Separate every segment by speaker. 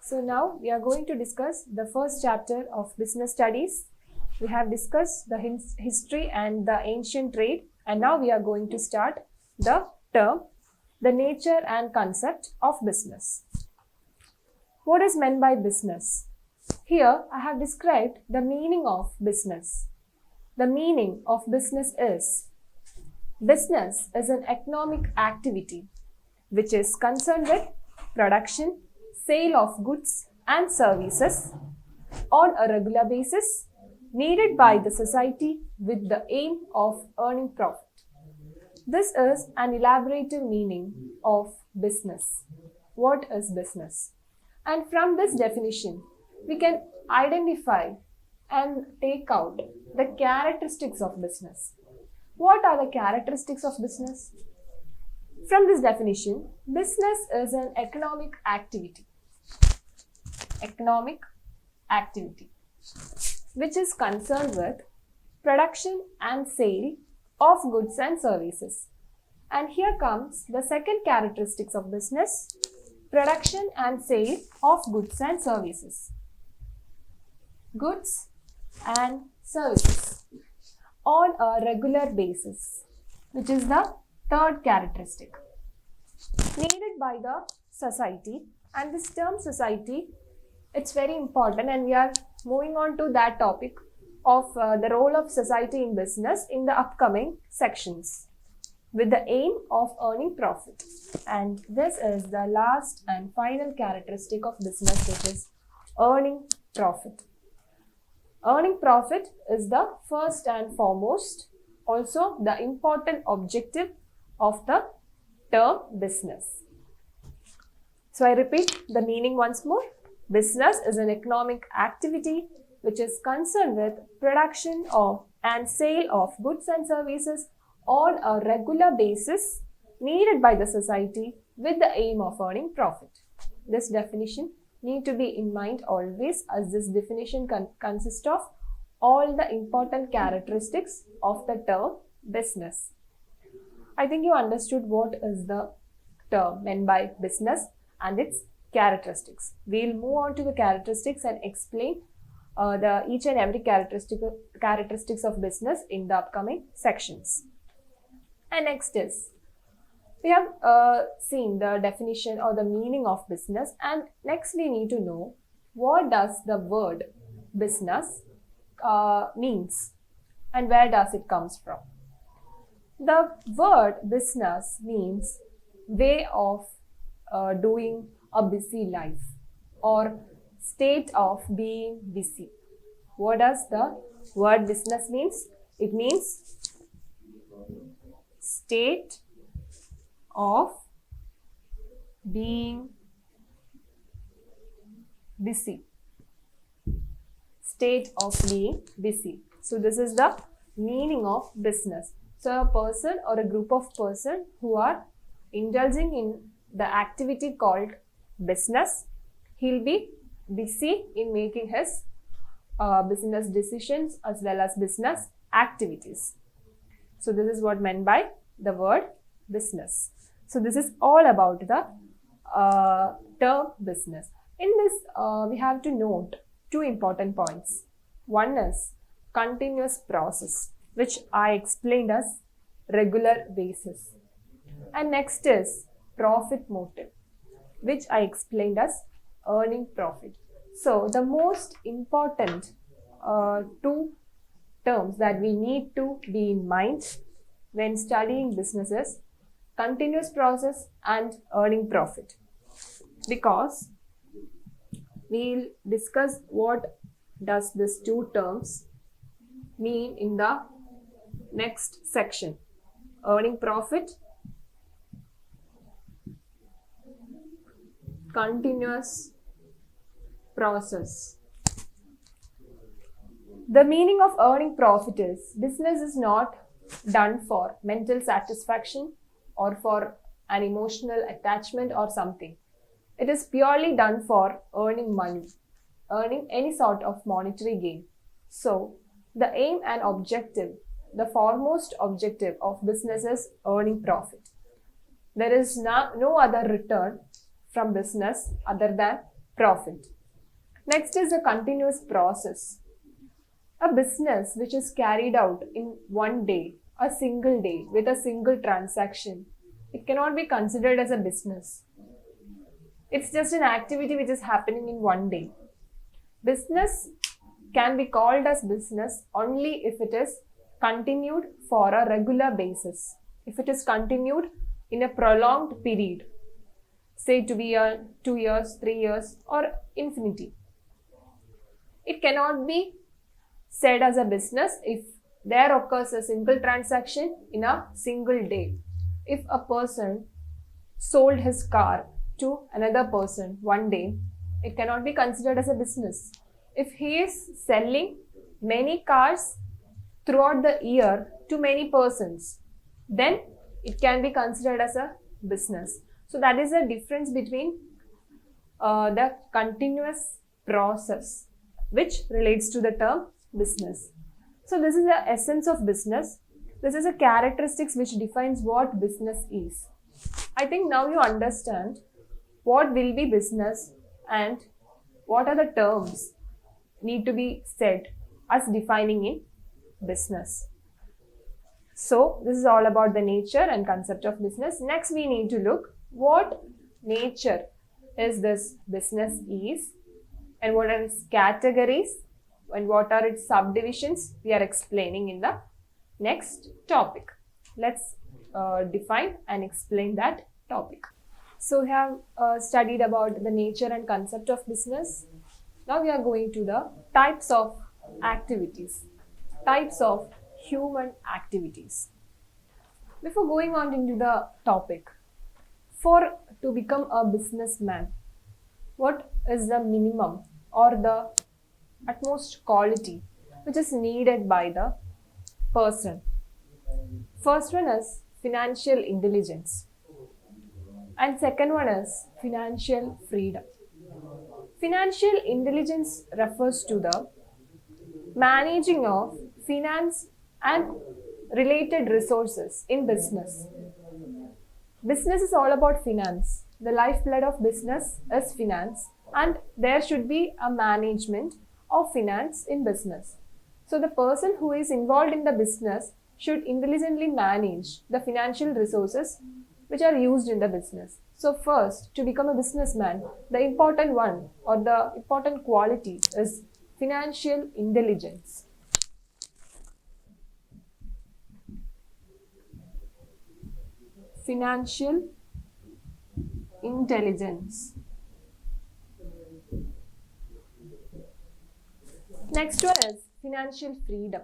Speaker 1: So now we are going to discuss the first chapter of business studies. We have discussed the history and the ancient trade, and now we are going to start the term, the nature and concept of business. What is meant by business? Here I have described the meaning of business. The meaning of business is an economic activity which is concerned with production, sale of goods and services on a regular basis needed by the society with the aim of earning profit. This is an elaborative meaning of business. What is business? And from this definition, we can identify and take out the characteristics of business. What are the characteristics of business? From this definition, business is an economic activity which is concerned with production and sale of goods and services. And here comes the second characteristics of business, production and sale of goods and services. Goods and services on a regular basis, which is the third characteristic, needed by the society. And this term society, it's very important, and we are moving on to that topic of the role of society in business in the upcoming sections with the aim of earning profit. And this is the last and final characteristic of business, which is earning profit. Earning profit is the first and foremost, also the important objective of the term business. So I repeat the meaning once more. Business is an economic activity which is concerned with production of and sale of goods and services on a regular basis needed by the society with the aim of earning profit. This definition need to be in mind always, as this definition consists of all the important characteristics of the term business. I think you understood what is the term meant by business and its characteristics. We'll move on to the characteristics and explain the each and every characteristics of business in the upcoming sections. And next is, we have seen the definition or the meaning of business, and next we need to know what does the word business means and where does it comes from. The word business means way of doing a busy life or state of being busy. What does the word business means? It means state of being busy. State of being busy. So this is the meaning of business. So a person or a group of persons who are indulging in the activity called business, he'll be busy in making his business decisions as well as business activities. So this is what meant by the word business. So this is all about the term business. In this, we have to note two important points. One is continuous process, which I explained as regular basis. And next is profit motive, which I explained as earning profit. So the most important two terms that we need to be in mind when studying business is continuous process and earning profit, because we'll discuss what does these two terms mean in the next section. Earning profit, continuous process. The meaning of earning profit is business is not done for mental satisfaction or for an emotional attachment or something. It is purely done for earning money, earning any sort of monetary gain. So the aim and objective, the foremost objective of business is earning profit. There is no other return from business other than profit. Next is a continuous process. A business which is carried out in one day, a single day, with a single transaction, it cannot be considered as a business. It's just an activity which is happening in one day. Business can be called as business only if it is continued for a regular basis. If it is continued in a prolonged period, say to be 2 years, 3 years, or infinity. It cannot be said as a business if there occurs a single transaction in a single day. If a person sold his car to another person one day, it cannot be considered as a business. If he is selling many cars throughout the year to many persons, then it can be considered as a business. So that is the difference between the continuous process, which relates to the term business. So this is the essence of business. This is a characteristics which defines what business is. I think now you understand what will be business and what are the terms need to be said as defining in business. So this is all about the nature and concept of business. Next we need to look what nature is this business is and what are its categories and what are its subdivisions we are explaining in the next topic. Let's define and explain that topic. So we have studied about the nature and concept of business. Now we are going to the types of activities, types of human activities. Before going on into the topic, to become a businessman, what is the minimum or the utmost quality which is needed by the person? First one is financial intelligence, and second one is financial freedom. Financial intelligence refers to the managing of finance and related resources in business. Business is all about finance. The lifeblood of business is finance, and there should be a management of finance in business. So the person who is involved in the business should intelligently manage the financial resources which are used in the business. So first, to become a businessman, the important one or the important quality is financial intelligence. Financial intelligence. Next one is financial freedom.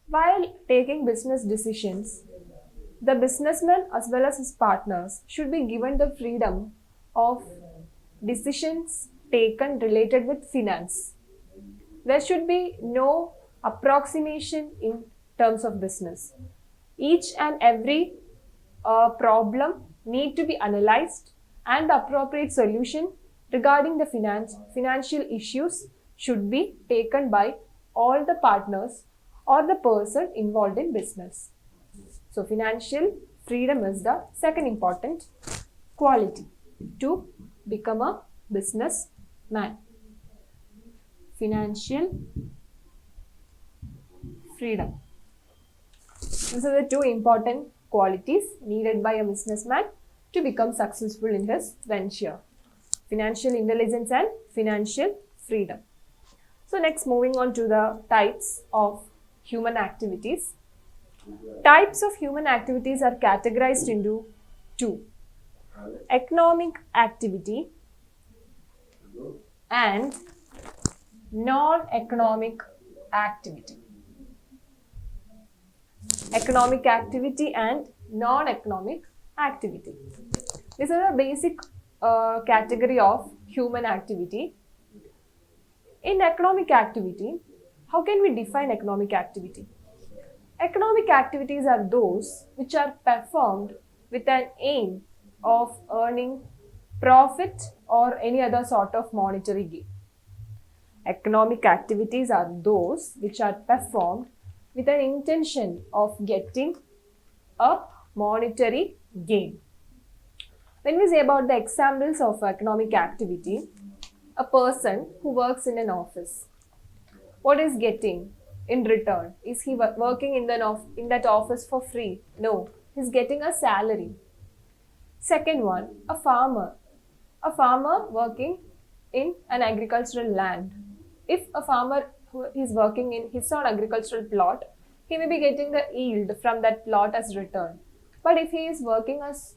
Speaker 1: While taking business decisions, the businessman as well as his partners should be given the freedom of decisions taken related with finance. There should be no approximation in terms of business. Each and every problem need to be analyzed, and the appropriate solution regarding the financial issues should be taken by all the partners or the person involved in business. So financial freedom is the second important quality to become a businessman. Financial freedom. These are the two important qualities needed by a businessman to become successful in his venture. Financial intelligence and financial freedom. So next, moving on to the types of human activities. Types of human activities are categorized into two: economic activity and non-economic activity. Economic activity and non-economic activity. These are the basic category of human activity. In economic activity, how can we define economic activity? Economic activities are those which are performed with an aim of earning profit or any other sort of monetary gain. Economic activities are those which are performed with an intention of getting a monetary gain. When we say about the examples of economic activity, a person who works in an office, what is getting in return? Is he working in that office for free? No, he's getting a salary. Second one, a farmer. A farmer working in an agricultural land. If a farmer who is working in his own agricultural plot, he may be getting the yield from that plot as return. But if he is working as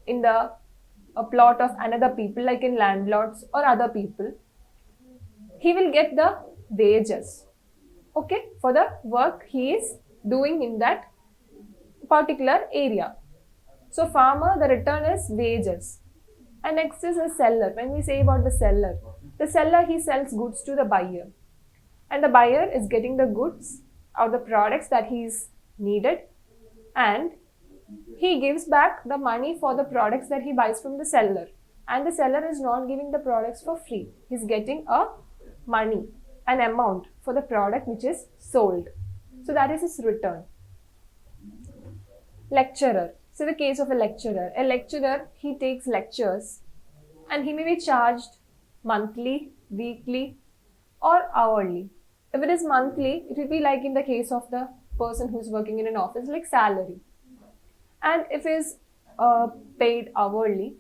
Speaker 1: in the a plot of another people, like in landlords or other people, he will get the wages, okay, for the work he is doing in that particular area. So farmer, the return is wages. And next is a seller. When we say about the seller he sells goods to the buyer, and the buyer is getting the goods or the products that he is needed, and he gives back the money for the products that he buys from the seller. And the seller is not giving the products for free. He's getting a money, an amount for the product which is sold. So that is his return. Lecturer. So the case of a lecturer, he takes lectures and he may be charged monthly, weekly or hourly. If it is monthly, it will be like in the case of the person who is working in an office, like salary. And if is paid hourly,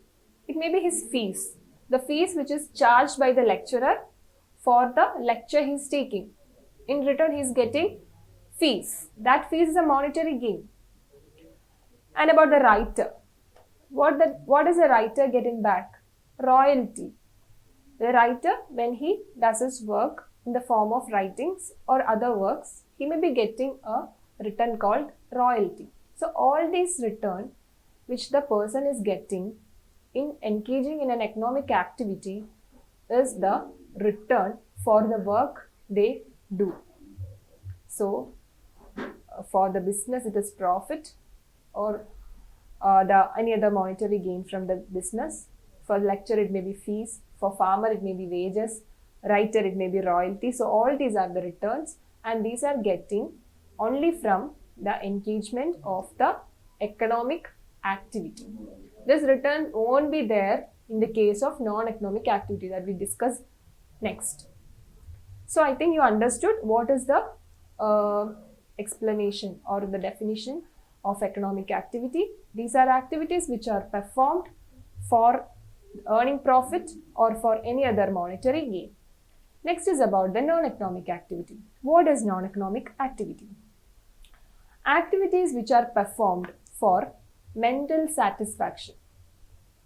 Speaker 1: it may be his fees. The fees which is charged by the lecturer for the lecture he is taking. In return, he is getting fees. That fees is a monetary gain. And about the writer, what is the writer getting back? Royalty. The writer, when he does his work in the form of writings or other works, he may be getting a return called royalty. So all these return which the person is getting in engaging in an economic activity is the return for the work they do. So for the business it is profit, or any other monetary gain from the business. For lecturer it may be fees, for farmer it may be wages, writer it may be royalty. So all these are the returns, and these are getting only from the engagement of the economic activity. This return won't be there in the case of non-economic activity that we discuss next. So I think you understood what is the explanation or the definition of economic activity. These are activities which are performed for earning profit or for any other monetary gain. Next is about the non-economic activity. What is non-economic activity? Activities which are performed for mental satisfaction.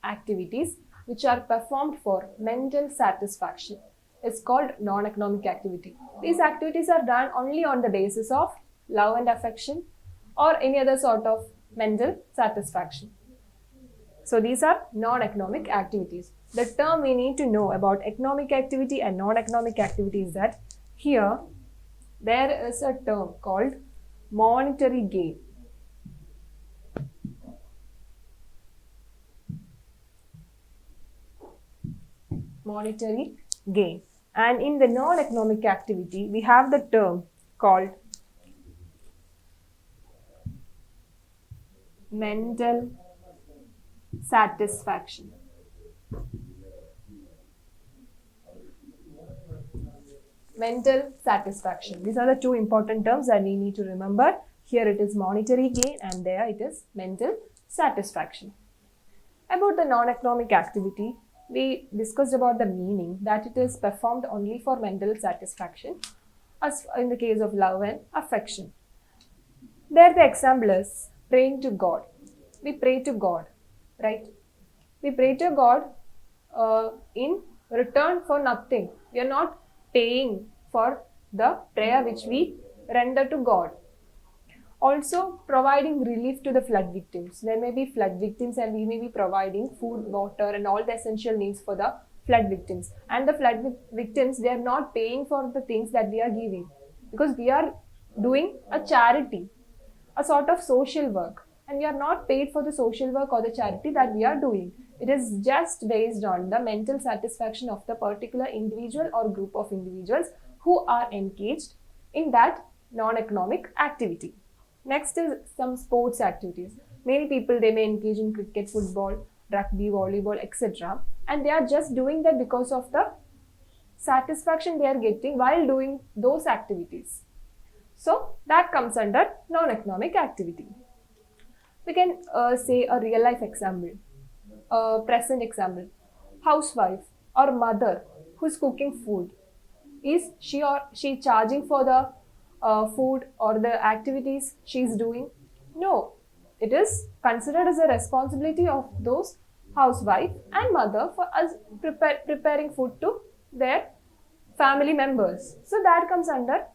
Speaker 1: Activities which are performed for mental satisfaction is called non-economic activity. These activities are done only on the basis of love and affection or any other sort of mental satisfaction. So these are non-economic activities. The term we need to know about economic activity and non-economic activity is that here there is a term called monetary gain. Monetary gain. And in the non-economic activity, we have the term called mental satisfaction. Mental satisfaction. These are the two important terms that we need to remember. Here it is monetary gain and there it is mental satisfaction. About the non-economic activity, we discussed about the meaning, that it is performed only for mental satisfaction, as in the case of love and affection. There the example is praying to God. We pray to God, right? We pray to God in return for nothing. We are not paying for the prayer which we render to God. Also providing relief to the flood victims. There may be flood victims and we may be providing food, water and all the essential needs for the flood victims. And the flood victims, they are not paying for the things that we are giving, because we are doing a charity, a sort of social work, and we are not paid for the social work or the charity that we are doing. It is just based on the mental satisfaction of the particular individual or group of individuals who are engaged in that non-economic activity. Next is some sports activities. Many people, they may engage in cricket, football rugby, volleyball, etc. And they are just doing that because of the satisfaction they are getting while doing those activities. So that comes under non-economic activity. We can say a real life example, a present example. Housewife or mother who's cooking food, is she charging for the food or the activities she's doing? No, it is considered as a responsibility of those housewife and mother for us preparing food to their family members. So that comes under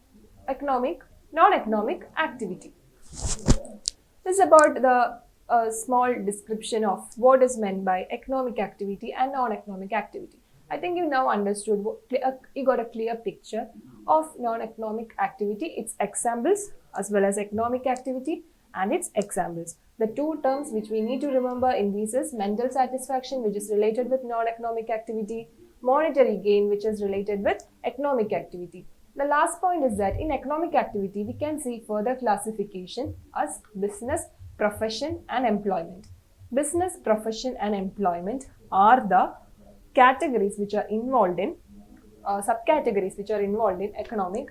Speaker 1: non-economic activity. This is about the small description of what is meant by economic activity and non-economic activity. I think you now understood, you got a clear picture of non-economic activity, its examples, as well as economic activity and its examples. The two terms which we need to remember in these is mental satisfaction, which is related with non-economic activity, monetary gain, which is related with economic activity. The last point is that in economic activity, we can see further classification as business, profession and employment. Business, profession and employment are the categories which are involved in, subcategories which are involved in economic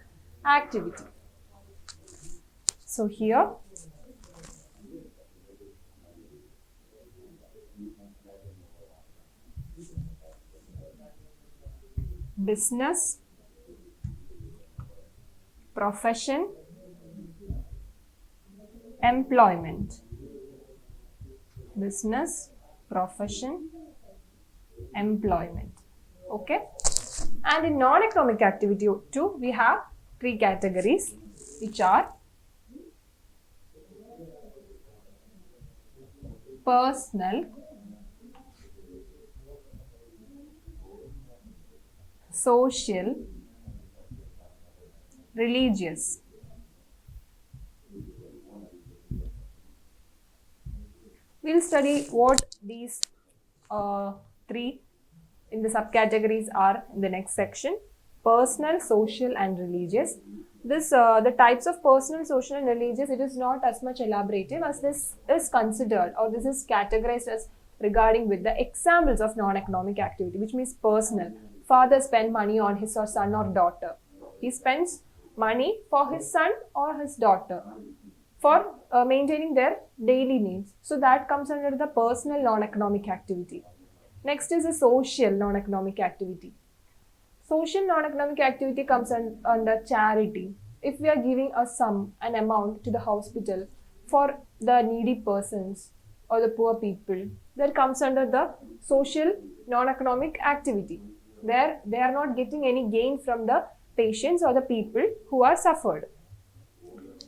Speaker 1: activity. So here, business, profession, employment. Business, profession, employment. Okay. And in non-economic activity too, we have three categories which are personal, social, religious. We'll study what these three in the subcategories are in the next section. Personal, social and religious. This the types of personal, social and religious, it is not as much elaborative as this is considered, or this is categorized as regarding with the examples of non-economic activity, which means personal. Father spend money on his or son or daughter. He spends money for his son or his daughter for maintaining their daily needs. So that comes under the personal non-economic activity. Next is a social non-economic activity. Social non-economic activity comes under charity. If we are giving a sum, an amount to the hospital for the needy persons or the poor people, that comes under the social non-economic activity, where they are not getting any gain from the patients or the people who are suffered.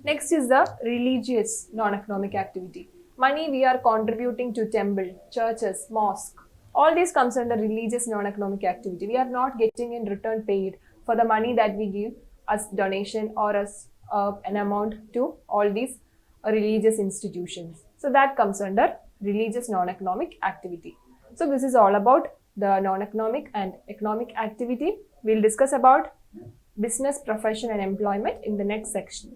Speaker 1: Next is the religious non-economic activity. Money we are contributing to temple, churches, mosque. All this comes under religious non-economic activity. We are not getting in return paid for the money that we give as donation or as an amount to all these religious institutions. So that comes under religious non-economic activity. So this is all about the non-economic and economic activity. We'll discuss about business, profession and employment in the next section.